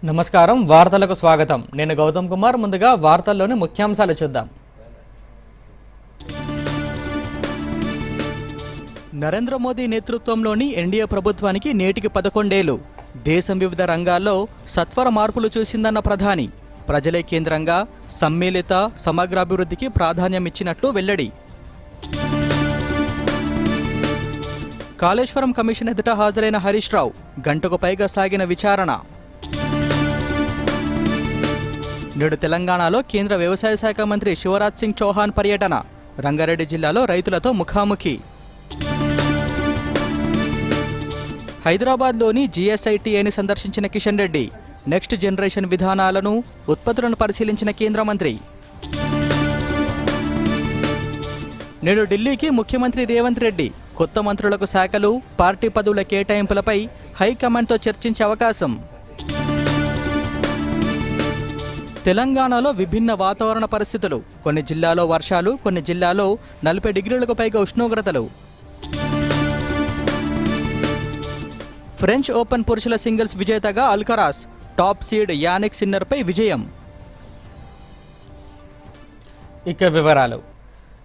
నమస్కారం వార్తలకు స్వాగతం నేను గౌతమ్ కుమార్ ముందుగా వార్తల్లోని ముఖ్యాంశాలు చూద్దాం నరేంద్ర మోదీ నేతృత్వంలోని ఎన్డీఏ ప్రభుత్వానికి నేటికి 11 ఏళ్లు దేశం వివిధ రంగాల్లో సత్వర మార్పులు చూసిందన్న ప్రధాని ప్రజలే కేంద్రంగా సమ్మిళిత సమగ్రాభివృద్ధికి ప్రాధాన్యం ఇచ్చినట్లు వెల్లడి కాళేశ్వరం కమిషన్ ఎదుట హాజరైన హరీష్ రావు గంటకు పైగా సాగిన విచారణ నేడు తెలంగాణలో కేంద్ర వ్యవసాయ శాఖ మంత్రి శివరాజ్ సింగ్ చౌహాన్ పర్యటన రంగారెడ్డి జిల్లాలో రైతులతో ముఖాముఖి హైదరాబాద్లోని జీఎస్ఐటీఐని సందర్శించిన కిషన్ రెడ్డి నెక్స్ట్ జనరేషన్ విధానాలను ఉత్పత్తులను పరిశీలించిన కేంద్ర మంత్రి నేడు ఢిల్లీకి ముఖ్యమంత్రి రేవంత్ రెడ్డి కొత్త మంత్రులకు శాఖలు పార్టీ పదవుల కేటాయింపులపై హైకమాండ్తో చర్చించే అవకాశం తెలంగాణలో విభిన్న వాతావరణ పరిస్థితులు కొన్ని జిల్లాల్లో వర్షాలు కొన్ని జిల్లాల్లో 40 డిగ్రీలకు పైగా ఉష్ణోగ్రతలు ఫ్రెంచ్ ఓపెన్ పురుషుల సింగిల్స్ విజేతగా అల్కరాస్ టాప్ సీడ్ యానిక్ సిన్నర్పై విజయం ఇక వివరాలు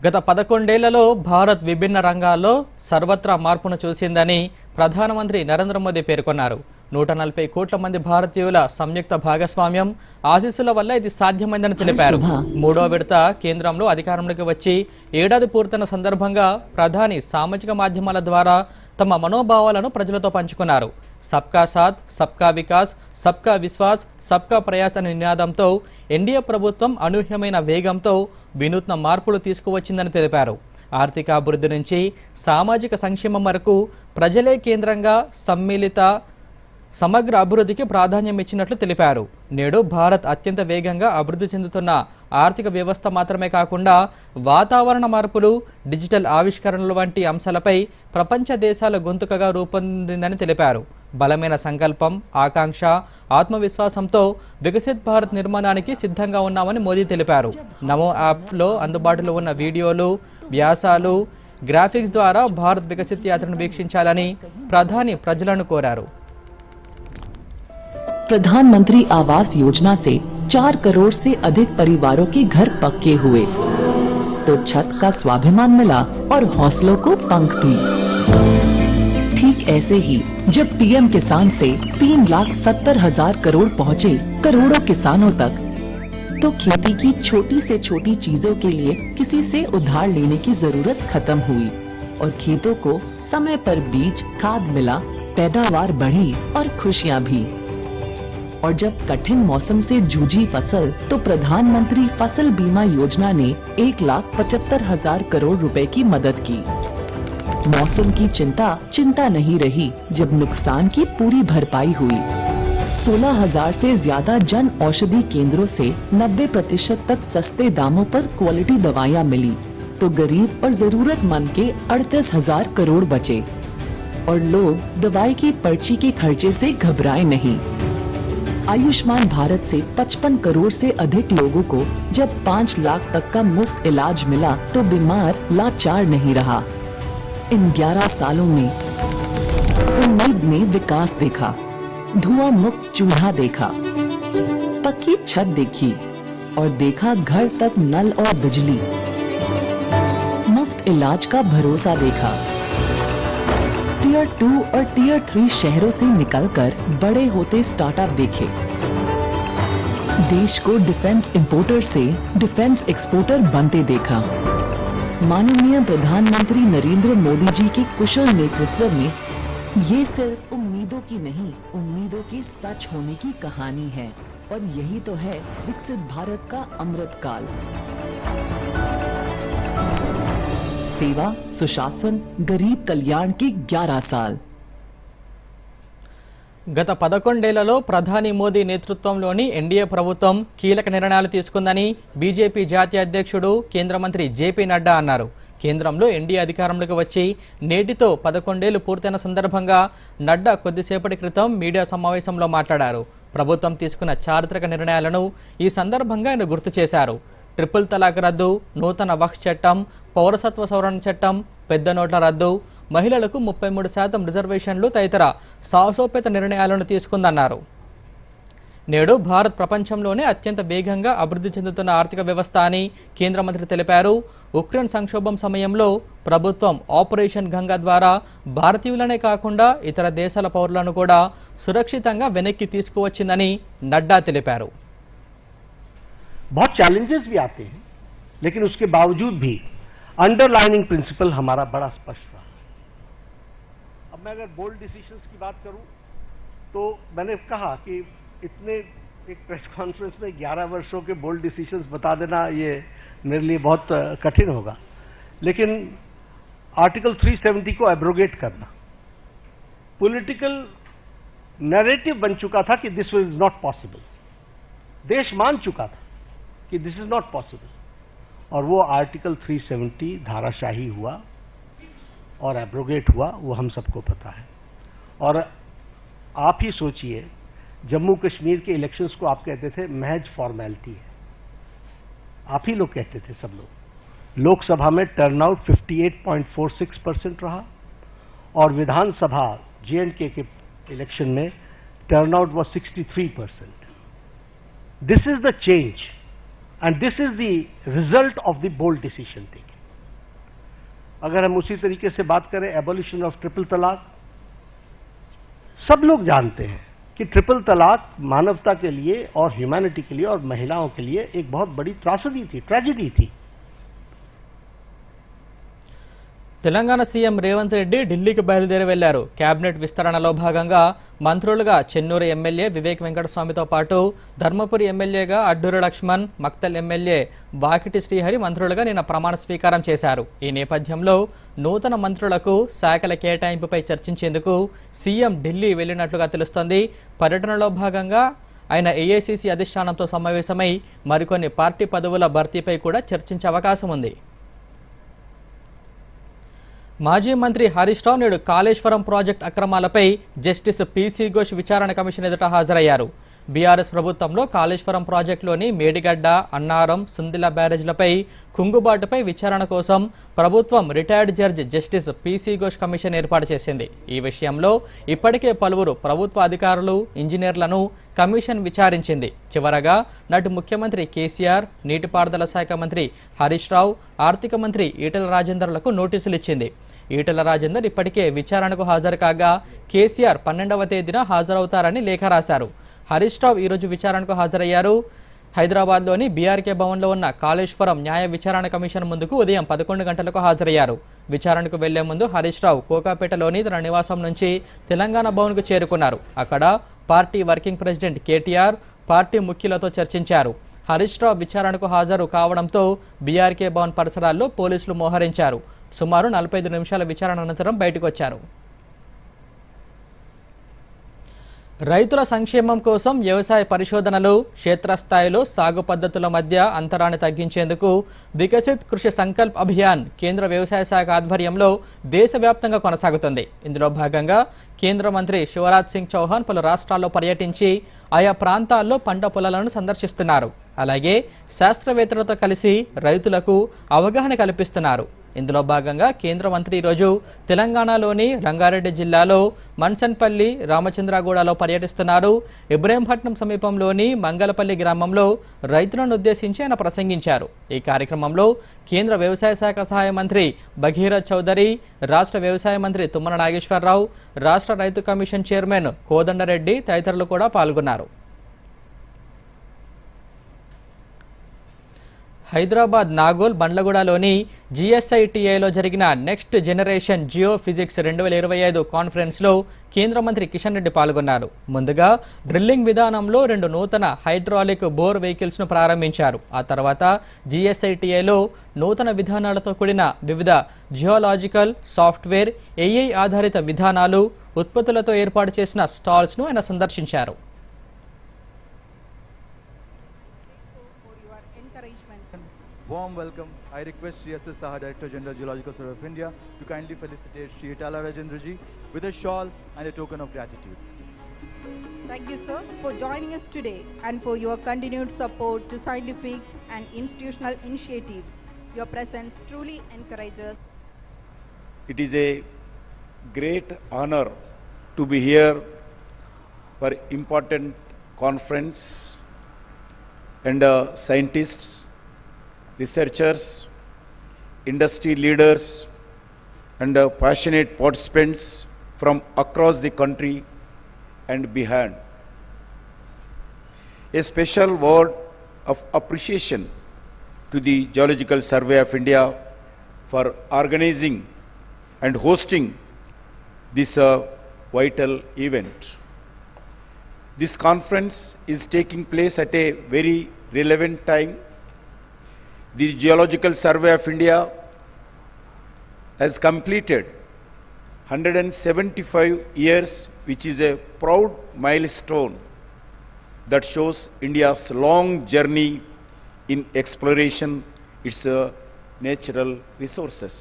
గత 11 ఏళ్లలో భారత్ విభిన్న రంగాల్లో సర్వత్రా మార్పును చూసిందని ప్రధానమంత్రి నరేంద్ర మోదీ పేర్కొన్నారు 140 కోట్ల మంది భారతీయుల సంయుక్త భాగస్వామ్యం ఆశీస్సుల వల్ల ఇది సాధ్యమైందని తెలిపారు మూడో విడత కేంద్రంలో అధికారంలోకి వచ్చి ఏడాది పూర్తయిన సందర్భంగా ప్రధాని సామాజిక మాధ్యమాల ద్వారా తమ మనోభావాలను ప్రజలతో పంచుకున్నారు సబ్కా సాథ్ సబ్కా వికాస్ సబ్కా విశ్వాస్ సబ్కా ప్రయాస్ అనే నినాదంతో ఎన్డీఏ ప్రభుత్వం అనూహ్యమైన వేగంతో వినూత్న మార్పులు తీసుకువచ్చిందని తెలిపారు ఆర్థిక అభివృద్ధి నుంచి సామాజిక సంక్షేమం వరకు ప్రజలే కేంద్రంగా సమ్మిళిత సమగ్ర అభివృద్ధికి ప్రాధాన్యం ఇచ్చినట్లు తెలిపారు నేడు భారత్ అత్యంత వేగంగా అభివృద్ధి చెందుతున్న ఆర్థిక వ్యవస్థ మాత్రమే కాకుండా వాతావరణ మార్పులు డిజిటల్ ఆవిష్కరణలు వంటి అంశాలపై ప్రపంచ దేశాల గొంతుకగా రూపొందిందని తెలిపారు బలమైన సంకల్పం ఆకాంక్ష ఆత్మవిశ్వాసంతో వికసిత్ భారత్ నిర్మాణానికి సిద్ధంగా ఉన్నామని మోదీ తెలిపారు నమో యాప్లో అందుబాటులో ఉన్న వీడియోలు వ్యాసాలు గ్రాఫిక్స్ ద్వారా భారత్ వికసిత్ యాత్రను వీక్షించాలని ప్రధాని ప్రజలను కోరారు प्रधानमंत्री आवास योजना से 4 करोड़ से अधिक परिवारों के घर पक्के हुए तो छत का स्वाभिमान मिला और हौसलों को पंख भी। ठीक ऐसे ही जब पीएम किसान से 3,70,000 करोड़ पहुँचे करोड़ों किसानों तक तो खेती की छोटी से छोटी चीजों के लिए किसी से उधार लेने की जरूरत खत्म हुई और खेतों को समय पर बीज खाद मिला पैदावार बढ़ी और खुशियाँ भी। और जब कठिन मौसम से जूझी फसल तो प्रधानमंत्री फसल बीमा योजना ने 1,75,000 करोड़ रुपए की मदद की। मौसम की चिंता नहीं रही जब नुकसान की पूरी भरपाई हुई। 16,000 से ज्यादा जन औषधि केंद्रों से 90% तक सस्ते दामों पर क्वालिटी दवाइयाँ मिली तो गरीब और जरूरतमंद के 38,000 करोड़ बचे और लोग दवाई की पर्ची के खर्चे से घबराए नहीं। आयुष्मान भारत से 55 करोड़ से अधिक लोगों को जब 5 लाख तक का मुफ्त इलाज मिला तो बीमार लाचार नहीं रहा। इन 11 सालों में उम्मीद ने विकास देखा धुआं मुक्त चूल्हा देखा पक्की छत देखी और देखा घर तक नल और बिजली मुफ्त इलाज का भरोसा देखा टियर 2 और टियर 3 शहरों से निकलकर बड़े होते स्टार्टअप देखे देश को डिफेंस इंपोर्टर से डिफेंस एक्सपोर्टर बनते देखा। माननीय प्रधानमंत्री नरेंद्र मोदी जी के कुशल नेतृत्व में ये सिर्फ उम्मीदों की नहीं उम्मीदों के सच होने की कहानी है और यही तो है विकसित भारत का अमृत काल। सेवा सुशासन गरीब कल्याण के 11 साल। గత 11 ఏళ్లలో ప్రధాని మోదీ నేతృత్వంలోని ఎన్డీఏ ప్రభుత్వం కీలక నిర్ణయాలు తీసుకుందని బీజేపీ జాతీయ అధ్యక్షుడు కేంద్ర మంత్రి జేపీ నడ్డా అన్నారు కేంద్రంలో ఎన్డీఏ అధికారంలోకి వచ్చి నేటితో 11 ఏళ్లు పూర్తయిన సందర్భంగా నడ్డా కొద్దిసేపటి క్రితం మీడియా సమావేశంలో మాట్లాడారు ప్రభుత్వం తీసుకున్న చారిత్రక నిర్ణయాలను ఈ సందర్భంగా ఆయన గుర్తు చేశారు ట్రిపుల్ తలాక్ రద్దు నూతన వక్ఫ్ చట్టం పౌరసత్వ సవరణ చట్టం పెద్ద నోట్ల రద్దు మహిళలకు 33% రిజర్వేషన్లు తదితర సాహసోపేత నిర్ణయాలను తీసుకుందన్నారు నేడు భారత్ ప్రపంచంలోనే అత్యంత వేగంగా అభివృద్ధి చెందుతున్న ఆర్థిక వ్యవస్థ అని కేంద్ర మంత్రి తెలిపారు. ఉక్రెయిన్ సంక్షోభం సమయంలో ప్రభుత్వం ఆపరేషన్ గంగా ద్వారా భారతీయులనే కాకుండా ఇతర దేశాల పౌరులను కూడా సురక్షితంగా వెనక్కి తీసుకువచ్చిందని నడ్డా తెలిపారు. बहुत चैलेंजेस भी आते हैं, लेकिन उसके बावजूद भी अंडरलाइनिंग प्रिंसिपल हमारा बड़ा स्पष्ट रहा. अब मैं अगर बोल्ड डिसीजंस की बात करूं तो मैंने कहा कि इतने एक प्रेस कॉन्फ्रेंस में 11 वर्षों के बोल्ड डिसीजंस बता देना ये मेरे लिए बहुत कठिन होगा, लेकिन आर्टिकल 370 को एब्रोगेट करना पॉलिटिकल नैरेटिव बन चुका था कि दिस इज नॉट पॉसिबल. देश मान चुका था कि दिस इज नॉट पॉसिबल, और वो आर्टिकल 370 धाराशाही हुआ और एब्रोगेट हुआ, वो हम सबको पता है. और आप ही सोचिए, जम्मू कश्मीर के इलेक्शंस को आप कहते थे महज फॉर्मेलिटी है, आप ही लोग कहते थे सब लोग. लोकसभा में टर्नआउट 58.46% रहा और विधानसभा J&K के इलेक्शन में turnout was 63%. This is the change and this is the result of the bold decision taken. अगर हम उसी तरीके से बात करें एबोलिशन ऑफ ट्रिपल तलाक, सब लोग जानते हैं कि ट्रिपल तलाक मानवता के लिए और ह्यूमैनिटी के लिए और महिलाओं के लिए एक बहुत बड़ी त्रासदी थी, ट्रेजेडी थी. తెలంగాణ సీఎం రేవంత్ రెడ్డి ఢిల్లీకి బయలుదేరి వెళ్లారు. కేబినెట్ విస్తరణలో భాగంగా మంత్రులుగా చెన్నూరు ఎమ్మెల్యే వివేక్ వెంకటస్వామితో పాటు ధర్మపురి ఎమ్మెల్యేగా అడ్డూరు లక్ష్మణ్, మక్తల్ ఎమ్మెల్యే వాకిటి శ్రీహరి మంత్రులుగా నిన్న ప్రమాణ స్వీకారం చేశారు. ఈ నేపథ్యంలో నూతన మంత్రులకు శాఖల కేటాయింపుపై చర్చించేందుకు సీఎం ఢిల్లీ వెళ్లినట్లుగా తెలుస్తోంది. పర్యటనలో భాగంగా ఆయన ఏఐసీసీ అధిష్టానంతో సమావేశమై మరికొన్ని పార్టీ పదవుల భర్తీపై కూడా చర్చించే అవకాశం ఉంది. మాజీ మంత్రి హరీష్ రావు నేడు కాళేశ్వరం ప్రాజెక్టు అక్రమాలపై జస్టిస్ పీసీ ఘోష్ విచారణ కమిషన్ ఎదుట హాజరయ్యారు. బీఆర్ఎస్ ప్రభుత్వంలో కాళేశ్వరం ప్రాజెక్టులోని మేడిగడ్డ, అన్నారం, సుందిల బ్యారేజ్లపై కుంగుబాటుపై విచారణ కోసం ప్రభుత్వం retired judge justice PC Ghosh commission ఏర్పాటు చేసింది. ఈ విషయంలో ఇప్పటికే పలువురు ప్రభుత్వ అధికారులు, ఇంజనీర్లను కమిషన్ విచారించింది. చివరగా నాటి ముఖ్యమంత్రి కేసీఆర్, నీటిపారుదల శాఖ మంత్రి హరీష్ రావు, ఆర్థిక మంత్రి ఈటెల రాజేందర్లకు నోటీసులు ఇచ్చింది. ఈటెల రాజేందర్ ఇప్పటికే విచారణకు హాజరు కాగా కేసీఆర్ 12వ తేదీన హాజరవుతారని లేఖ రాశారు. హరీష్ రావు ఈరోజు విచారణకు హాజరయ్యారు. హైదరాబాద్లోని బీఆర్కే భవన్లో ఉన్న కాళేశ్వరం న్యాయ విచారణ కమిషన్ ముందుకు ఉదయం 11 గంటలకు హాజరయ్యారు. విచారణకు వెళ్లే ముందు హరీష్ రావు కోకాపేటలోని తన నివాసం నుంచి తెలంగాణ భవన్కు చేరుకున్నారు. అక్కడ party working president KTR, party ముఖ్యులతో చర్చించారు. హరీష్ రావు విచారణకు హాజరు కావడంతో బీఆర్కే భవన్ పరిసరాల్లో పోలీసులు మోహరించారు. సుమారు 45 నిమిషాల విచారణ అనంతరం బయటకు వచ్చారు. రైతుల సంక్షేమం కోసం వ్యవసాయ పరిశోధనలు, క్షేత్రస్థాయిలో సాగు పద్ధతుల మధ్య అంతరాన్ని తగ్గించేందుకు వికసిత్ కృషి సంకల్ప్ అభియాన్ కేంద్ర వ్యవసాయ శాఖ ఆధ్వర్యంలో దేశవ్యాప్తంగా కొనసాగుతుంది. ఇందులో భాగంగా కేంద్ర మంత్రి శివరాజ్ సింగ్ చౌహాన్ పలు రాష్ట్రాల్లో పర్యటించి ఆయా ప్రాంతాల్లో పంట పొలాలను సందర్శిస్తున్నారు. అలాగే శాస్త్రవేత్తలతో కలిసి రైతులకు అవగాహన కల్పిస్తున్నారు. ఇందులో భాగంగా కేంద్ర మంత్రి ఈరోజు తెలంగాణలోని రంగారెడ్డి జిల్లాలో మన్సన్పల్లి, రామచంద్రగూడలో పర్యటిస్తున్నారు. ఇబ్రహీంపట్నం సమీపంలోని మంగళపల్లి గ్రామంలో రైతులను ఉద్దేశించి ఆయన ప్రసంగించారు. ఈ కార్యక్రమంలో కేంద్ర వ్యవసాయ శాఖ సహాయ మంత్రి భగీరథ్ చౌదరి, రాష్ట్ర వ్యవసాయ మంత్రి తుమ్మల నాగేశ్వరరావు, రాష్ట్ర రైతు కమిషన్ చైర్మన్ కోదండరెడ్డి తదితరులు కూడా పాల్గొన్నారు. హైదరాబాద్ నాగోల్ బండ్లగూడలోని జిఎస్ఐటిఐలో జరిగిన నెక్స్ట్ జనరేషన్ జియో ఫిజిక్స్ 2025 కాన్ఫరెన్స్లో కేంద్ర మంత్రి కిషన్ రెడ్డి పాల్గొన్నారు. ముందుగా డ్రిల్లింగ్ విధానంలో 2 నూతన హైడ్రాలిక్ బోర్ వెహికల్స్ను ప్రారంభించారు. ఆ తర్వాత జిఎస్ఐటిఐలో నూతన విధానాలతో కూడిన వివిధ జియోలాజికల్, సాఫ్ట్వేర్, ఏఐ ఆధారిత విధానాలు, ఉత్పత్తులతో ఏర్పాటు చేసిన స్టాల్స్ను ఆయన సందర్శించారు. Warm welcome. I request Shri S.S. Saha, Director General Geological Survey of India, to kindly felicitate Shri Itala Rajendra ji with a shawl and a token of gratitude. Thank you, sir, for joining us today and for your continued support to scientific and institutional initiatives. Your presence truly encourages. It is a great honor to be here for important conference and scientists, researchers, industry leaders and passionate participants from across the country and beyond. A special word of appreciation to the Geological Survey of India for organizing and hosting this vital event. This conference is taking place at a very relevant time. The Geological Survey of India has completed 175 years, which is a proud milestone that shows India's long journey in exploration its natural resources.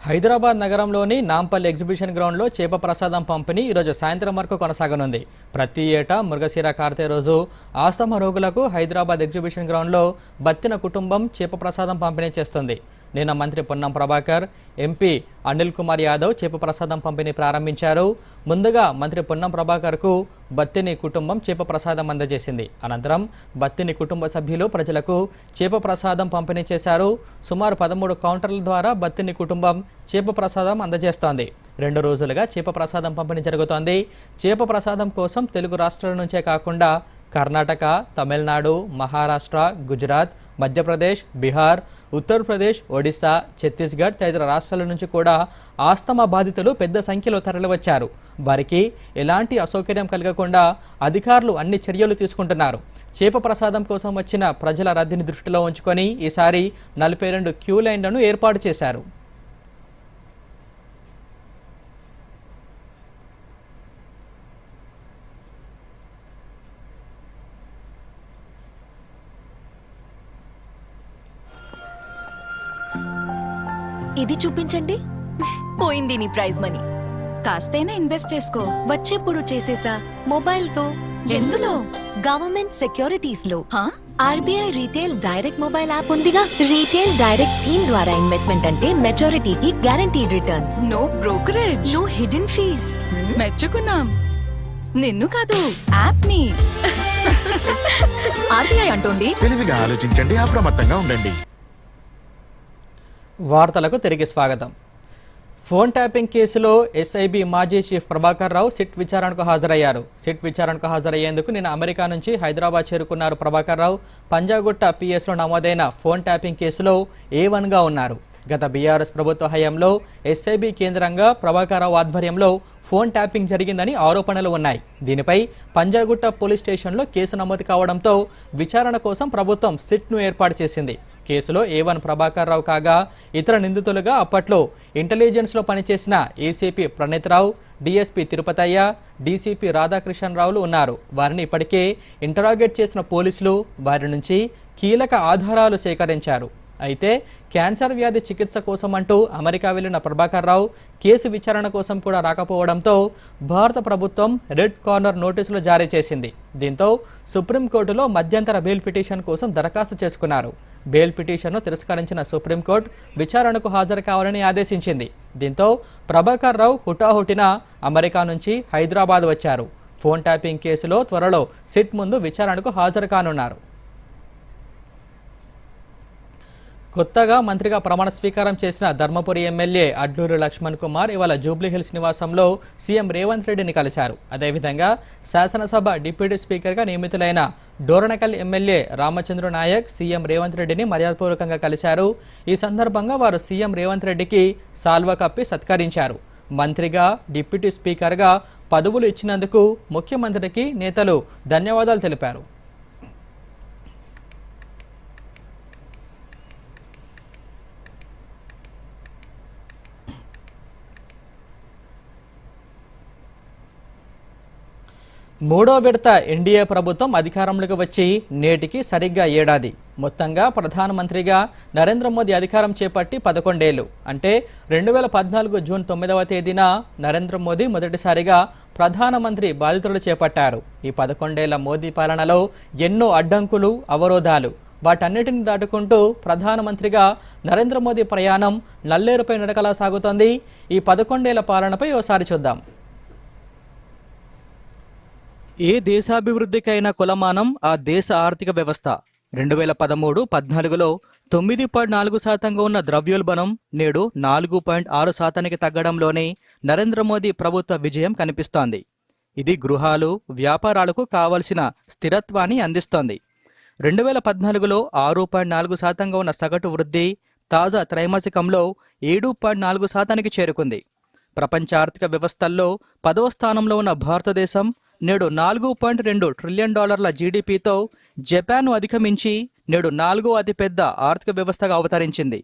Hyderabad నగరంలోని Nampally exhibition గ్రౌండ్లో చేప ప్రసాదం పంపిణీ ఈరోజు సాయంత్రం వరకు కొనసాగనుంది. ప్రతి ఏటా మృగశిర కార్తె రోజు ఆస్తమా రోగులకు హైదరాబాద్ ఎగ్జిబిషన్ గ్రౌండ్లో బత్తిన కుటుంబం చేప ప్రసాదం పంపిణీ చేస్తుంది. నిన్న మంత్రి పొన్నం ప్రభాకర్, ఎంపీ అనిల్ కుమార్ యాదవ్ చేప ప్రసాదం పంపిణీ ప్రారంభించారు. ముందుగా మంత్రి పొన్నం ప్రభాకర్కు బత్తిని కుటుంబం చేప ప్రసాదం అందజేసింది. అనంతరం బత్తిని కుటుంబ సభ్యులు ప్రజలకు చేప ప్రసాదం పంపిణీ చేశారు. సుమారు 13 కౌంటర్ల ద్వారా బత్తిని కుటుంబం చేప ప్రసాదం అందజేస్తోంది. 2 రోజులుగా చేప ప్రసాదం పంపిణీ జరుగుతోంది. చేప ప్రసాదం కోసం తెలుగు రాష్ట్రాల నుంచే కాకుండా కర్ణాటక, తమిళనాడు, మహారాష్ట్ర, గుజరాత్, మధ్యప్రదేశ్, బీహార్, ఉత్తరప్రదేశ్, ఒడిశా, ఛత్తీస్గఢ్ తదితర రాష్ట్రాల నుంచి కూడా ఆస్తమా బాధితులు పెద్ద సంఖ్యలో తరలివచ్చారు. వారికి ఎలాంటి అసౌకర్యం కలగకుండా అధికారులు అన్ని చర్యలు తీసుకుంటున్నారు. చేప ప్రసాదం కోసం వచ్చిన ప్రజల రద్దీని దృష్టిలో ఉంచుకొని ఈసారి 42 క్యూ లైన్లను ఏర్పాటు చేశారు. ఇది చూపించండి. పోయింది నీ ప్రైజ్ మనీ. కాస్తైనా ఇన్వెస్ట్ చేసుకో. వచ్చేప్పుడు చేసేసా మొబైల్ తో. ఎందులో? గవర్నమెంట్ సెక్యూరిటీస్ లో. RBI retail direct mobile app ఉందిగా. రీటైల్ డైరెక్ట్ స్కీమ్ ద్వారా ఇన్వెస్ట్మెంట్ అంటే మెచ్యూరిటీకి guaranteed returns. No brokerage, no hidden fees. మెచ్చుకున్నాం. నిన్ను కాదు, యాప్ ని. ఆర్బీఐ అంటోంది తెలివిగా ఆలోచించండి, అప్రమత్తంగా ఉండండి. వార్తలకు తిరిగి స్వాగతం. ఫోన్ ట్యాపింగ్ కేసులో ఎస్ఐబి మాజీ చీఫ్ ప్రభాకర్ రావు సిట్ విచారణకు హాజరయ్యారు. సిట్ విచారణకు హాజరయ్యేందుకు నిన్న అమెరికా నుంచి హైదరాబాద్ చేరుకున్నారు ప్రభాకర్ రావు. పంజాగుట్ట పిఎస్లో నమోదైన ఫోన్ ట్యాపింగ్ కేసులో A1గా ఉన్నారు. గత బీఆర్ఎస్ ప్రభుత్వ హయాంలో ఎస్ఐబి కేంద్రంగా ప్రభాకర్ రావు ఆధ్వర్యంలో ఫోన్ ట్యాపింగ్ జరిగిందని ఆరోపణలు ఉన్నాయి. దీనిపై పంజాగుట్ట పోలీస్ స్టేషన్లో కేసు నమోదు కావడంతో విచారణ కోసం ప్రభుత్వం సిట్ను ఏర్పాటు చేసింది. కేసులో A1 ప్రభాకర్ రావు కాగా ఇతర నిందితులుగా అప్పట్లో ఇంటెలిజెన్స్లో పనిచేసిన ఏసీపీ ప్రణీత్ రావు, డీఎస్పీ తిరుపతయ్య, డీసీపీ రాధాకృష్ణ రావులు ఉన్నారు. వారిని ఇప్పటికే ఇంటరాగేట్ చేసిన పోలీసులు వారి నుంచి కీలక ఆధారాలు సేకరించారు. అయితే క్యాన్సర్ వ్యాధి చికిత్స కోసం అంటూ అమెరికా వెళ్లిన ప్రభాకర్ రావు కేసు విచారణ కోసం కూడా రాకపోవడంతో భారత ప్రభుత్వం రెడ్ కార్నర్ నోటీసులు జారీ చేసింది. దీంతో సుప్రీంకోర్టులో మధ్యంతర బెయిల్ పిటిషన్ కోసం దరఖాస్తు చేసుకున్నారు. బెయిల్ పిటిషన్ను తిరస్కరించిన సుప్రీంకోర్టు విచారణకు హాజరు కావాలని ఆదేశించింది. దీంతో ప్రభాకర్ రావు హుటాహుటిన అమెరికా నుంచి హైదరాబాద్ వచ్చారు. ఫోన్ ట్యాపింగ్ కేసులో త్వరలో సిట్ ముందు విచారణకు హాజరు కానున్నారు. కొత్తగా మంత్రిగా ప్రమాణ స్వీకారం చేసిన ధర్మపురి ఎమ్మెల్యే అడ్లూరి లక్ష్మణ్ కుమార్ ఇవాళ జూబ్లీహిల్స్ నివాసంలో సీఎం రేవంత్ రెడ్డిని కలిశారు. అదేవిధంగా శాసనసభ డిప్యూటీ స్పీకర్గా నియమితులైన డోర్నకల్ ఎమ్మెల్యే రామచంద్ర నాయక్ సీఎం రేవంత్ రెడ్డిని మర్యాదపూర్వకంగా కలిశారు. ఈ సందర్భంగా వారు సీఎం రేవంత్ రెడ్డికి సాల్వా కప్పి సత్కరించారు. మంత్రిగా, డిప్యూటీ స్పీకర్గా పదవులు ఇచ్చినందుకు ముఖ్యమంత్రికి నేతలు ధన్యవాదాలు తెలిపారు. మూడో విడత ఎన్డీఏ ప్రభుత్వం అధికారంలోకి వచ్చి నేటికి సరిగ్గా ఏడాది. మొత్తంగా ప్రధానమంత్రిగా నరేంద్ర మోదీ అధికారం చేపట్టి 11 ఏళ్లు. అంటే 2014 జూన్ 9వ తేదీన నరేంద్ర మోదీ మొదటిసారిగా ప్రధానమంత్రి బాధ్యతలు చేపట్టారు. ఈ 11 ఏళ్ల మోదీ పాలనలో ఎన్నో అడ్డంకులు, అవరోధాలు. వాటన్నిటిని దాటుకుంటూ ప్రధానమంత్రిగా నరేంద్ర మోదీ ప్రయాణం నల్లేరుపై నడకలా సాగుతోంది. ఈ 11 ఏళ్ల పాలనపై ఓసారి చూద్దాం. ఏ దేశాభివృద్ధికైనా కొలమానం ఆ దేశ ఆర్థిక వ్యవస్థ. 2013-14లో 9.4% ఉన్న ద్రవ్యోల్బణం నేడు 4.6% తగ్గడంలోనే నరేంద్ర మోదీ ప్రభుత్వ విజయం కనిపిస్తోంది. ఇది గృహాలు, వ్యాపారాలకు కావలసిన స్థిరత్వాన్ని అందిస్తోంది. 2014లో 6.4% ఉన్న సగటు వృద్ధి తాజా త్రైమాసికంలో 7.4%కి చేరుకుంది. ప్రపంచ ఆర్థిక వ్యవస్థల్లో 10వ స్థానంలో ఉన్న భారతదేశం నేడు $4.2 ట్రిలియన్ జీడీపీతో జపాన్ను అధిగమించి నేడు 4వ అతిపెద్ద ఆర్థిక వ్యవస్థగా అవతరించింది.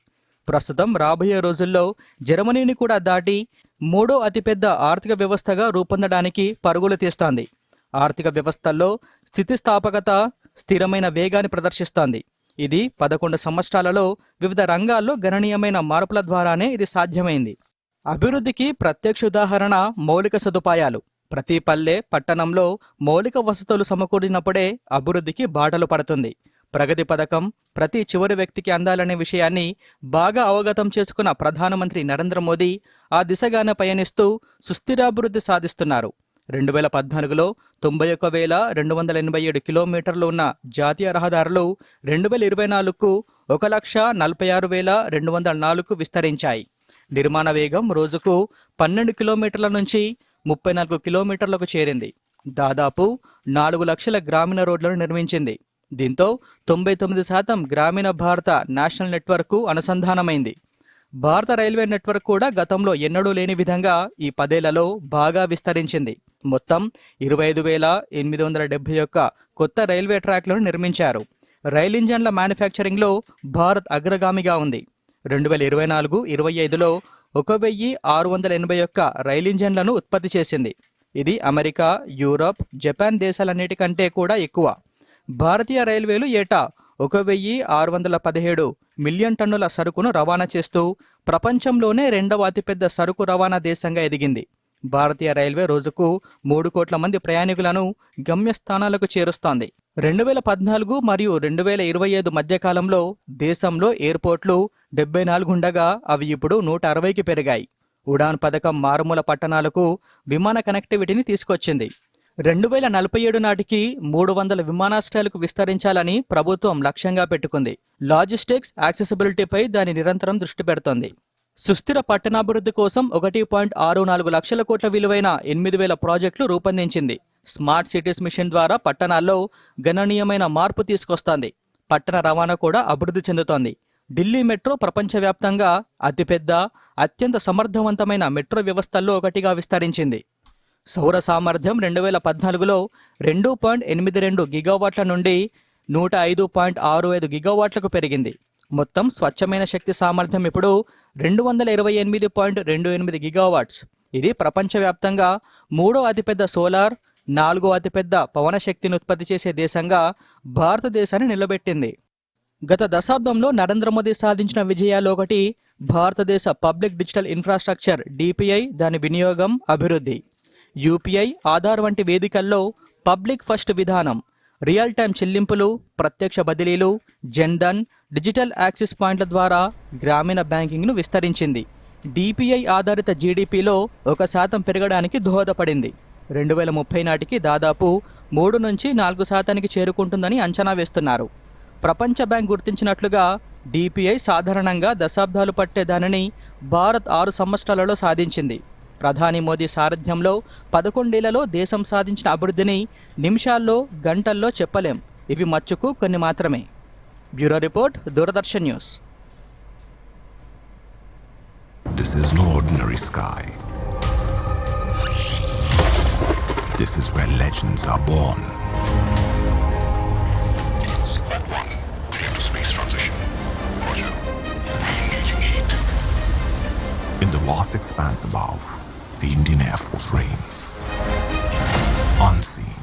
ప్రస్తుతం రాబోయే రోజుల్లో జర్మనీని కూడా దాటి 3వ అతిపెద్ద ఆర్థిక వ్యవస్థగా రూపొందడానికి పరుగులు తీస్తోంది. ఆర్థిక వ్యవస్థల్లో స్థితిస్థాపకత, స్థిరమైన వేగాన్ని ప్రదర్శిస్తోంది. ఇది 11 సంవత్సరాలలో వివిధ రంగాల్లో గణనీయమైన మార్పుల ద్వారానే ఇది సాధ్యమైంది. అభివృద్ధికి ప్రత్యక్ష ఉదాహరణ మౌలిక సదుపాయాలు. ప్రతి పల్లె, పట్టణంలో మౌలిక వసతులు సమకూరినప్పుడే అభివృద్ధికి బాటలు పడుతుంది. ప్రగతి పథకం ప్రతి చివరి వ్యక్తికి అందాలనే విషయాన్ని బాగా అవగతం చేసుకున్న ప్రధానమంత్రి నరేంద్ర మోదీ ఆ దిశగానే పయనిస్తూ సుస్థిరాభివృద్ధి సాధిస్తున్నారు. 2014లో 91,287 కిలోమీటర్లు ఉన్న జాతీయ రహదారులు 2024కు 1,46,204కు విస్తరించాయి. నిర్మాణ వేగం రోజుకు 12 కిలోమీటర్ల నుంచి 34 కిలోమీటర్లకు చేరింది. దాదాపు 4 లక్షల గ్రామీణ రోడ్లను నిర్మించింది. దీంతో 99% గ్రామీణ భారత నేషనల్ నెట్వర్క్కు అనుసంధానమైంది. భారత రైల్వే నెట్వర్క్ కూడా గతంలో ఎన్నడూ లేని విధంగా ఈ 10 ఏళ్లలో బాగా విస్తరించింది. మొత్తం 25,871 కొత్త రైల్వే ట్రాక్లను నిర్మించారు. రైలు ఇంజన్ల మ్యానుఫ్యాక్చరింగ్లో భారత్ అగ్రగామిగా ఉంది. 2024-25లో 1,681 రైలు ఇంజన్లను ఉత్పత్తి చేసింది. ఇది అమెరికా, యూరప్, జపాన్ దేశాలన్నిటికంటే కూడా ఎక్కువ. భారతీయ రైల్వేలు ఏటా 1,617 మిలియన్ టన్నుల సరుకును రవాణా చేస్తూ ప్రపంచంలోనే 2వ అతిపెద్ద సరుకు రవాణా దేశంగా ఎదిగింది. భారతీయ రైల్వే రోజుకు 3 కోట్ల మంది ప్రయాణికులను గమ్యస్థానాలకు చేరుస్తోంది. 2014 మరియు 2025 మధ్యకాలంలో దేశంలో ఎయిర్పోర్ట్లు 74 ఉండగా అవి ఇప్పుడు 160కి పెరిగాయి. ఉడాన్ పథకం మారుమూల పట్టణాలకు విమాన కనెక్టివిటీని తీసుకొచ్చింది. 2047 నాటికి 300 విమానాశ్రయాలకు విస్తరించాలని ప్రభుత్వం లక్ష్యంగా పెట్టుకుంది. లాజిస్టిక్స్ యాక్సెసిబిలిటీపై దాని నిరంతరం దృష్టి పెడుతోంది. సుస్థిర పట్టణాభివృద్ధి కోసం 1.64 లక్షల కోట్ల విలువైన 8,000 ప్రాజెక్టులు రూపొందించింది. స్మార్ట్ సిటీస్ మిషన్ ద్వారా పట్టణాల్లో గణనీయమైన మార్పు తీసుకొస్తోంది. పట్టణ రవాణా కూడా అభివృద్ధి చెందుతోంది. ఢిల్లీ మెట్రో ప్రపంచవ్యాప్తంగా అతిపెద్ద, అత్యంత సమర్థవంతమైన మెట్రో వ్యవస్థల్లో ఒకటిగా విస్తరించింది. సౌర సామర్థ్యం 2014లో 2.82 గిగావాట్ల నుండి 105.65 గిగావాట్లకు పెరిగింది. మొత్తం స్వచ్ఛమైన శక్తి సామర్థ్యం ఇప్పుడు 228.28 గిగావాట్స్. ఇది ప్రపంచవ్యాప్తంగా 3వ అతిపెద్ద సోలార్, 4వ అతిపెద్ద పవన శక్తిని ఉత్పత్తి చేసే దేశంగా భారతదేశాన్ని నిలబెట్టింది. గత దశాబ్దంలో నరేంద్ర మోదీ సాధించిన విజయాలు ఒకటి భారతదేశ పబ్లిక్ డిజిటల్ ఇన్ఫ్రాస్ట్రక్చర్ DPI, దాని వినియోగం, అభివృద్ధి. UPI, ఆధార్ వంటి వేదికల్లో పబ్లిక్ ఫస్ట్ విధానం, రియల్ టైం చెల్లింపులు, ప్రత్యక్ష బదిలీలు, జన్ధన్, డిజిటల్ యాక్సెస్ పాయింట్ల ద్వారా గ్రామీణ బ్యాంకింగ్ను విస్తరించింది. DPI ఆధారిత GDPలో 1% పెరగడానికి దోహదపడింది. 2030 నాటికి దాదాపు 3-4% చేరుకుంటుందని అంచనా వేస్తున్నారు. ప్రపంచ బ్యాంక్ గుర్తించినట్లుగా DPI సాధారణంగా దశాబ్దాలు పట్టే దానిని భారత్ 6 సంవత్సరాలలో సాధించింది. ప్రధాని మోదీ సారథ్యంలో 11 ఏళ్లలో దేశం సాధించిన అభివృద్ధిని నిమిషాల్లో, గంటల్లో చెప్పలేం. ఇవి మచ్చుకు కొన్ని మాత్రమే. Bureau report, Doordarshan news. This is no ordinary sky. This is where legends are born. Space transition. Roger. Re-engaging heat. In the vast expanse above, the Indian Air Force reigns. Unseen,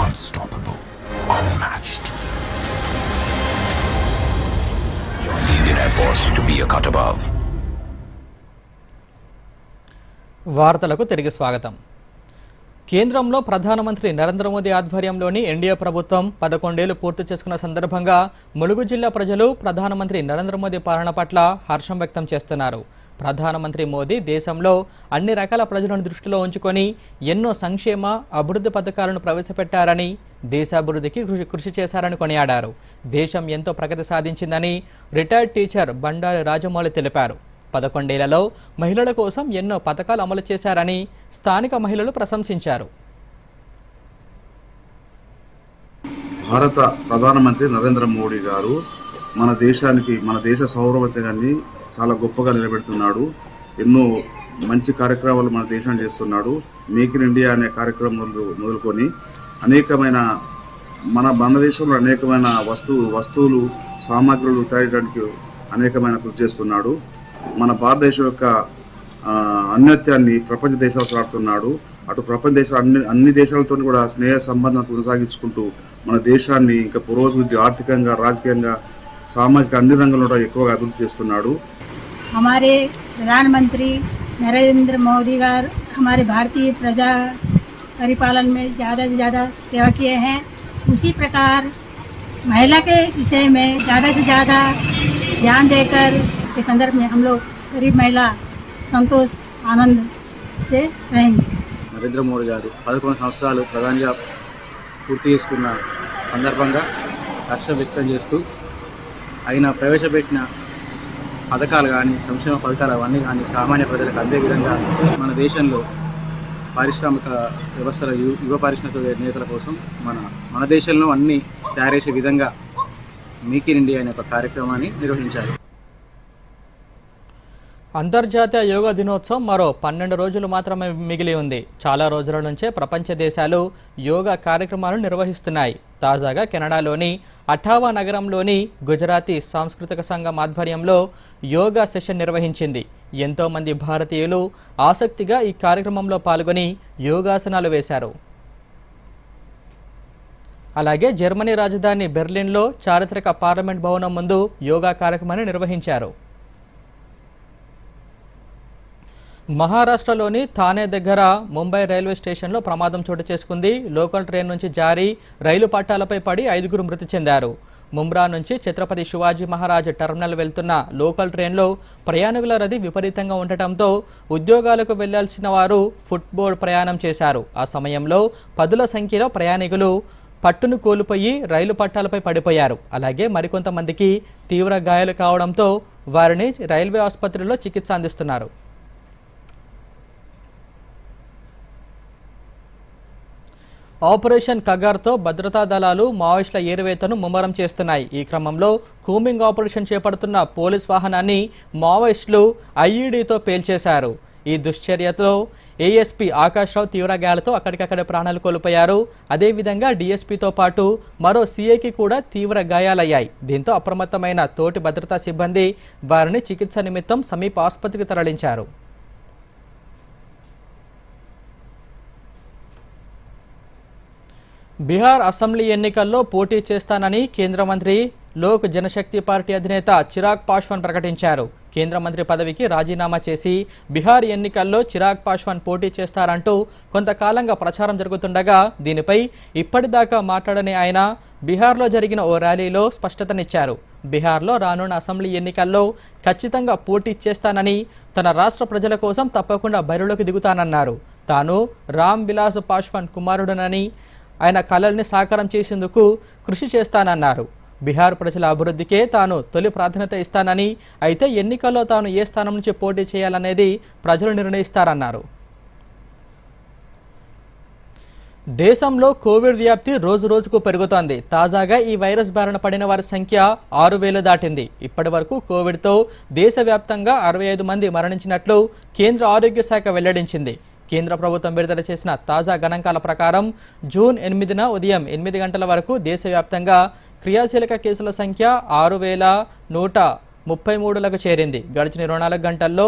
unstoppable, unmatched. Join the Indian Air Force to be a cut above. వార్తలకు తిరిగి స్వాగతం. కేంద్రంలో ప్రధానమంత్రి నరేంద్ర మోదీ ఆధ్వర్యంలోని NDA ప్రభుత్వం 11 ఏళ్లు పూర్తి చేసుకున్న సందర్భంగా ములుగు జిల్లా ప్రజలు ప్రధానమంత్రి నరేంద్ర మోదీ పాలన పట్ల హర్షం వ్యక్తం చేస్తున్నారు. ప్రధానమంత్రి మోదీ దేశంలో అన్ని రకాల ప్రజలను దృష్టిలో ఉంచుకొని ఎన్నో సంక్షేమ అభివృద్ధి పథకాలను ప్రవేశపెట్టారని దేశాభివృద్ధికి కృషి చేశారని కొనియాడారు. దేశం ఎంతో ప్రగతి సాధించిందని రిటైర్డ్ టీచర్ బండారి రాజమౌళి తెలిపారు. 11 ఏళ్లలో మహిళల కోసం ఎన్నో పథకాలు అమలు చేశారని స్థానిక మహిళలు ప్రశంసించారు. భారత ప్రధానమంత్రి నరేంద్ర మోడీ గారు మన దేశ సార్వభౌమత్వాన్ని చాలా గొప్పగా నిలబెడుతున్నాడు. ఎన్నో మంచి కార్యక్రమాలు మన దేశాన్ని చేస్తున్నాడు. మేక్ ఇన్ ఇండియా అనే కార్యక్రమం మొదలుకొని అనేకమైన మన దేశంలో అనేకమైన వస్తువులు సామాగ్రులు తయారీయడానికి అనేకమైన కృషి చేస్తున్నాడు. మన భారతదేశం యొక్క ఔన్నత్యాన్ని ప్రపంచ దేశాలు సాడుతున్నాడు. అటు ప్రపంచ దేశాలు అన్ని దేశాలతో కూడా స్నేహ సంబంధం కొనసాగించుకుంటూ మన దేశాన్ని ఇంకా పురోభివృద్ధి ఆర్థికంగా రాజకీయంగా సామాజిక అన్ని రంగంలో ఎక్కువగా అభివృద్ధి చేస్తున్నాడు. हमारे प्रधानमंत्री नरेंद्र मोदी गार हमारे भारतीय प्रजा परिपालन में ज़्यादा से ज़्यादा सेवा किए हैं. उसी प्रकार महिला के विषय में ज़्यादा से ज़्यादा ध्यान देकर के संदर्भ में हम लोग गरीब महिला संतोष आनंद से रहेंगे. నరేంద్ర మోడీ గారు 11 సంవత్సరాలు ప్రధానిగా పూర్తి చేసుకున్న సందర్భంగా హర్షం వ్యక్తం చేస్తూ ఆయన ప్రవేశపెట్టిన పథకాలు కానీ సంక్షేమ పథకాలు అవన్నీ కానీ సామాన్య ప్రజలకు అందే విధంగా మన దేశంలో పారిశ్రామిక వ్యవస్థల యువ పారిశ్రామిక నేతల కోసం మన దేశంలో అన్ని తయారేసే విధంగా మేక్ ఇన్ ఇండియా అనే ఒక కార్యక్రమాన్ని నిర్వహించారు. అంతర్జాతీయ యోగా దినోత్సవం మరో 12 రోజులు మాత్రమే మిగిలి ఉంది. చాలా రోజుల నుంచే ప్రపంచ దేశాలు యోగా కార్యక్రమాలు నిర్వహిస్తున్నాయి. తాజాగా కెనడాలోని అఠావా నగరంలోని గుజరాతీ సాంస్కృతిక సంఘం ఆధ్వర్యంలో యోగా సెషన్ నిర్వహించింది. ఎంతోమంది భారతీయులు ఆసక్తిగా ఈ కార్యక్రమంలో పాల్గొని యోగాసనాలు వేశారు. అలాగే జర్మనీ రాజధాని బెర్లిన్లో చారిత్రక పార్లమెంట్ భవనం ముందు యోగా కార్యక్రమాన్ని నిర్వహించారు. మహారాష్ట్రలోని థానే దగ్గర ముంబై రైల్వే స్టేషన్లో ప్రమాదం చోటు చేసుకుంది. లోకల్ ట్రైన్ నుంచి జారి రైలు పట్టాలపై పడి 5గురు మృతి చెందారు. ముంబ్రా నుంచి ఛత్రపతి శివాజీ మహారాజ్ టెర్మినల్ వెళ్తున్న లోకల్ ట్రైన్లో ప్రయాణికుల రద్దీ విపరీతంగా ఉండటంతో ఉద్యోగాలకు వెళ్లాల్సిన వారు ఫుట్బోర్డ్ ప్రయాణం చేశారు. ఆ సమయంలో పదుల సంఖ్యలో ప్రయాణికులు పట్టును కోల్పోయి రైలు పట్టాలపై పడిపోయారు. అలాగే మరికొంతమందికి తీవ్ర గాయాలు కావడంతో వారిని రైల్వే ఆసుపత్రిలో చికిత్స అందిస్తున్నారు. ఆపరేషన్ కగార్తో భద్రతా దళాలు మావోయిస్టుల ఏరువేతను ముమ్మరం చేస్తున్నాయి. ఈ క్రమంలో కూంబింగ్ ఆపరేషన్ చేపడుతున్న పోలీస్ వాహనాన్ని మావోయిస్టులు ఐఈడీతో పేల్చేశారు. ఈ దుశ్చర్యతో ఏఎస్పీ ఆకాశ్రావు తీవ్ర గాయాలతో అక్కడికక్కడే ప్రాణాలు కోల్పోయారు. అదేవిధంగా డీఎస్పీతో పాటు మరో సీఐకి కూడా తీవ్ర గాయాలయ్యాయి. దీంతో అప్రమత్తమైన తోటి భద్రతా సిబ్బంది వారిని చికిత్స నిమిత్తం సమీప ఆసుపత్రికి తరలించారు. బీహార్ అసెంబ్లీ ఎన్నికల్లో పోటీ చేస్తానని కేంద్ర మంత్రి లోక్ జనశక్తి పార్టీ అధినేత చిరాగ్ పాస్వాన్ ప్రకటించారు. కేంద్ర మంత్రి పదవికి రాజీనామా చేసి బీహార్ ఎన్నికల్లో చిరాగ్ పాస్వాన్ పోటీ చేస్తారంటూ కొంతకాలంగా ప్రచారం జరుగుతుండగా దీనిపై ఇప్పటిదాకా మాట్లాడని ఆయన బీహార్లో జరిగిన ఓ ర్యాలీలో స్పష్టతనిచ్చారు. బీహార్లో రానున్న అసెంబ్లీ ఎన్నికల్లో ఖచ్చితంగా పోటీ చేస్తానని, తన రాష్ట్ర ప్రజల కోసం తప్పకుండా బరిలోకి దిగుతానన్నారు. తాను రామ్ విలాస్ పాస్వాన్ కుమారుడునని, ఆయన కలల్ని సాకారం చేసేందుకు కృషి చేస్తానన్నారు. బీహార్ ప్రజల అభివృద్ధికే తాను తొలి ప్రాధాన్యత ఇస్తానని, అయితే ఎన్నికల్లో తాను ఏ స్థానం నుంచి పోటీ చేయాలనేది ప్రజలు నిర్ణయిస్తారన్నారు. దేశంలో కోవిడ్ వ్యాప్తి రోజు రోజుకు పెరుగుతోంది. తాజాగా ఈ వైరస్ బారిన పడిన వారి సంఖ్య 6,000 దాటింది. ఇప్పటి వరకు కోవిడ్తో దేశవ్యాప్తంగా 65 మంది మరణించినట్లు కేంద్ర ఆరోగ్య శాఖ వెల్లడించింది. కేంద్ర ప్రభుత్వం విడుదల చేసిన తాజా గణాంకాల ప్రకారం జూన్ 8న ఉదయం 8 గంటల వరకు దేశవ్యాప్తంగా క్రియాశీలక కేసుల సంఖ్య 6,133లకు చేరింది. గడిచిన 24 గంటల్లో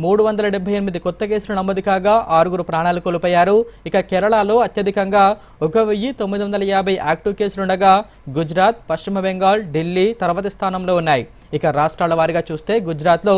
378 కొత్త కేసులు నమోదు కాగా 6గురు ప్రాణాలు కోల్పోయారు. ఇక కేరళలో అత్యధికంగా 1,950 యాక్టివ్ కేసులుండగా గుజరాత్, పశ్చిమ బెంగాల్, ఢిల్లీ తర్వాతి స్థానంలో ఉన్నాయి. ఇక రాష్ట్రాల వారీగా చూస్తే గుజరాత్లో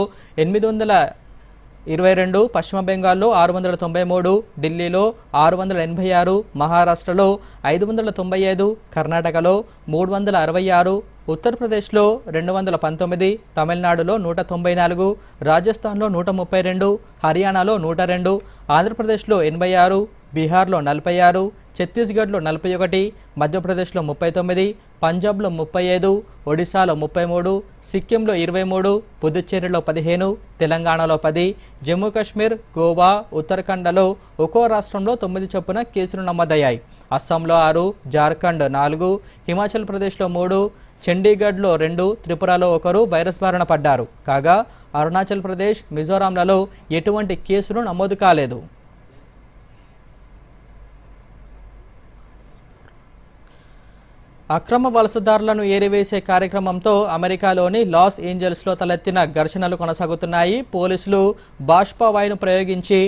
22, పశ్చిమ బెంగాల్లో 693, ఢిల్లీలో 686, మహారాష్ట్రలో 595, కర్ణాటకలో 366, ఉత్తరప్రదేశ్లో 219, తమిళనాడులో 194, రాజస్థాన్లో 132, హర్యానాలో 102, ఆంధ్రప్రదేశ్లో 86, బీహార్లో 46, ఛత్తీస్గఢ్లో 41, మధ్యప్రదేశ్లో 39, పంజాబ్లో 35, ఒడిశాలో 33, సిక్కింలో 23, పుదుచ్చేరిలో 15, తెలంగాణలో 10, జమ్మూ కాశ్మీర్, గోవా, ఉత్తరాఖండ్లలో ఒక్కో రాష్ట్రంలో 9 చొప్పున కేసులు నమోదయ్యాయి. అస్సాంలో 6, జార్ఖండ్ 4, హిమాచల్ ప్రదేశ్లో 3, చండీగఢ్లో 2, త్రిపురలో 1 వైరస్ బారిన పడ్డారు. కాగా అరుణాచల్ ప్రదేశ్, మిజోరాంలలో ఎటువంటి కేసులు నమోదు కాలేదు. అక్రమ వలసదారులను ఏరివేసే కార్యక్రమంతో అమెరికాలోని లాస్ ఏంజల్స్లో తలెత్తిన ఘర్షణలు కొనసాగుతున్నాయి. పోలీసులు బాష్పవాయును ప్రయోగించి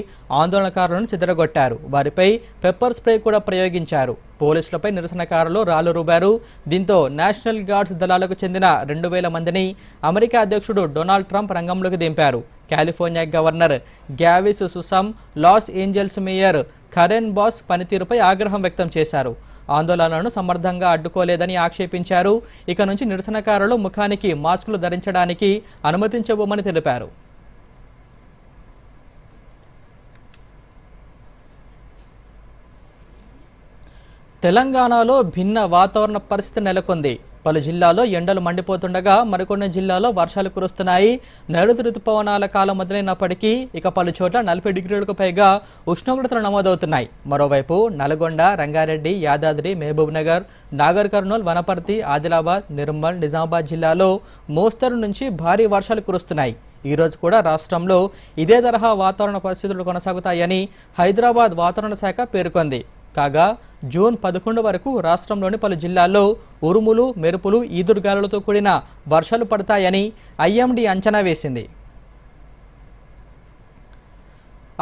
ఆందోళనకారులను చెదరగొట్టారు. వారిపై పెప్పర్ స్ప్రే కూడా ప్రయోగించారు. పోలీసులపై నిరసనకారులు రాళ్లు రుబారు. దీంతో నేషనల్ గార్డ్స్ దళాలకు చెందిన 2000 మందిని అమెరికా అధ్యక్షుడు డొనాల్డ్ ట్రంప్ రంగంలోకి దింపారు. కాలిఫోర్నియా గవర్నర్ గ్యావిస్ సుసమ్, Los Angeles mayor Karen Bass పనితీరుపై ఆగ్రహం వ్యక్తం చేశారు. ఆందోళనలను సమర్థంగా అడ్డుకోలేదని ఆక్షేపించారు. ఇక నుంచి నిరసనకారులు ముఖానికి మాస్కులు ధరించడానికి అనుమతించబోమని తెలిపారు. తెలంగాణలో భిన్న వాతావరణ పరిస్థితి నెలకొంది. పలు జిల్లాల్లో ఎండలు మండిపోతుండగా మరికొన్ని జిల్లాల్లో వర్షాలు కురుస్తున్నాయి. నైరుతి రుతుపవనాల కాలం మొదలైనప్పటికీ ఇక పలు చోట్ల 40 డిగ్రీలకు పైగా ఉష్ణోగ్రతలు నమోదవుతున్నాయి. మరోవైపు నల్గొండ, రంగారెడ్డి, యాదాద్రి, మహబూబ్నగర్, నాగర్ కర్నూల్, వనపర్తి, ఆదిలాబాద్, నిర్మల్, నిజామాబాద్ జిల్లాలో మోస్తరు నుంచి భారీ వర్షాలు కురుస్తున్నాయి. ఈరోజు కూడా రాష్ట్రంలో ఇదే తరహా వాతావరణ పరిస్థితులు కొనసాగుతాయని హైదరాబాద్ వాతావరణ శాఖ పేర్కొంది. కాగా జూన్ 11 వరకు రాష్ట్రంలోని పలు జిల్లాల్లో ఉరుములు, మెరుపులు, ఈదురుగాలులతో కూడిన వర్షాలు పడతాయని ఐఎండీ అంచనా వేసింది.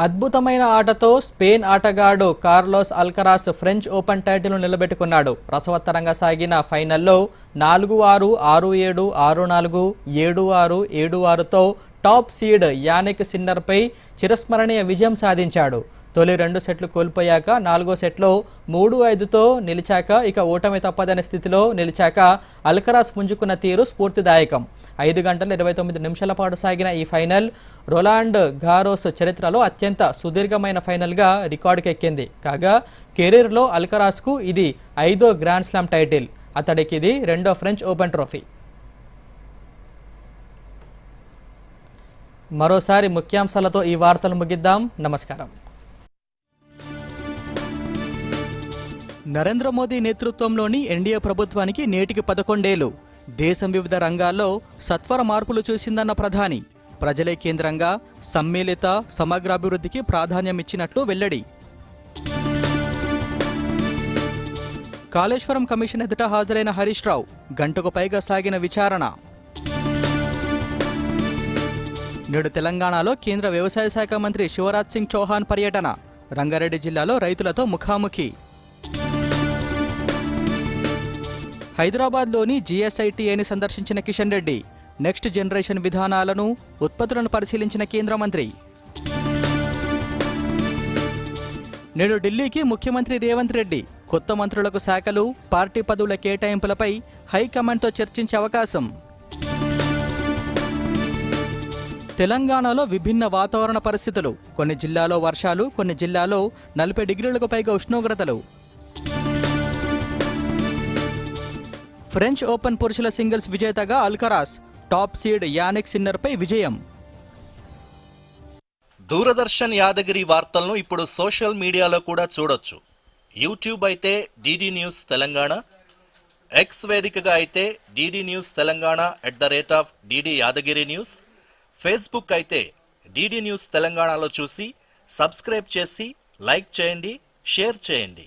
అద్భుతమైన ఆటతో స్పెయిన్ ఆటగాడు కార్లోస్ అల్కరాస్ ఫ్రెంచ్ ఓపెన్ టైటిల్ను నిలబెట్టుకున్నాడు. రసవత్తరంగా సాగిన ఫైనల్లో 4-6, 6-7, 6-4, 7-6, 7-6తో టాప్ సీడ్ యానిక్ సిన్నర్పై చిరస్మరణీయ విజయం సాధించాడు. తొలి 2 సెట్లు కోల్పోయాక 4వ సెట్లో 3-5తో నిలిచాక ఇక ఓటమి తప్పదనే స్థితిలో నిలిచాక అల్కరాస్ పుంజుకున్న తీరు స్ఫూర్తిదాయకం. 5 గంటల 29 నిమిషాల పాటు సాగిన ఈ ఫైనల్ రొలాండ్ గారోస్ చరిత్రలో అత్యంత సుదీర్ఘమైన ఫైనల్గా రికార్డుకెక్కింది. కాగా కెరీర్లో అల్కరాస్కు ఇది 5వ గ్రాండ్ స్లామ్ టైటిల్. అతడికి ఇది 2వ ఫ్రెంచ్ ఓపెన్ ట్రోఫీ. మరోసారి ముఖ్యాంశాలతో ఈ వార్తలు ముగిద్దాం. నమస్కారం. నరేంద్ర మోదీ నేతృత్వంలోని ఎన్డీఏ ప్రభుత్వానికి నేటికి 11 ఏళ్లు. దేశం వివిధ రంగాల్లో సత్వర మార్పులు చూసిందన్న ప్రధాని. ప్రజలే కేంద్రంగా సమ్మిళిత సమగ్రాభివృద్ధికి ప్రాధాన్యం ఇచ్చినట్లు వెల్లడి. కాళేశ్వరం కమిషన్ ఎదుట హాజరైన హరీష్ రావు. గంటకు పైగా సాగిన విచారణ. నేడు తెలంగాణలో కేంద్ర వ్యవసాయ శాఖ మంత్రి శివరాజ్ సింగ్ చౌహాన్ పర్యటన. రంగారెడ్డి జిల్లాలో రైతులతో ముఖాముఖి. హైదరాబాద్లోని జీఎస్ఐటీఐని సందర్శించిన కిషన్ రెడ్డి. నెక్స్ట్ జనరేషన్ విధానాలను, ఉత్పత్తులను పరిశీలించిన కేంద్ర మంత్రి. నేడు ఢిల్లీకి ముఖ్యమంత్రి రేవంత్ రెడ్డి. కొత్త మంత్రులకు శాఖలు, పార్టీ పదవుల కేటాయింపులపై హైకమాండ్తో చర్చించే అవకాశం. తెలంగాణలో విభిన్న వాతావరణ పరిస్థితులు. కొన్ని జిల్లాలో వర్షాలు, కొన్ని జిల్లాలో 40 డిగ్రీలకు పైగా ఉష్ణోగ్రతలు. ఫ్రెంచ్ ఓపెన్ పురుషుల సింగిల్స్ విజేతగా అల్కరాస్. టాప్ సీడ్ యానిక్ సిన్నర్పై విజయం. దూరదర్శన్ యాదగిరి వార్తలను ఇప్పుడు సోషల్ మీడియాలో కూడా చూడొచ్చు. యూట్యూబ్ అయితే డిడి న్యూస్ తెలంగాణ, ఎక్స్ వేదికగా అయితే DD news Telangana @DD Yadagiri news, Facebook అయితే డిడి న్యూస్ తెలంగాణలో చూసి సబ్స్క్రైబ్ చేసి లైక్ చేయండి, షేర్ చేయండి.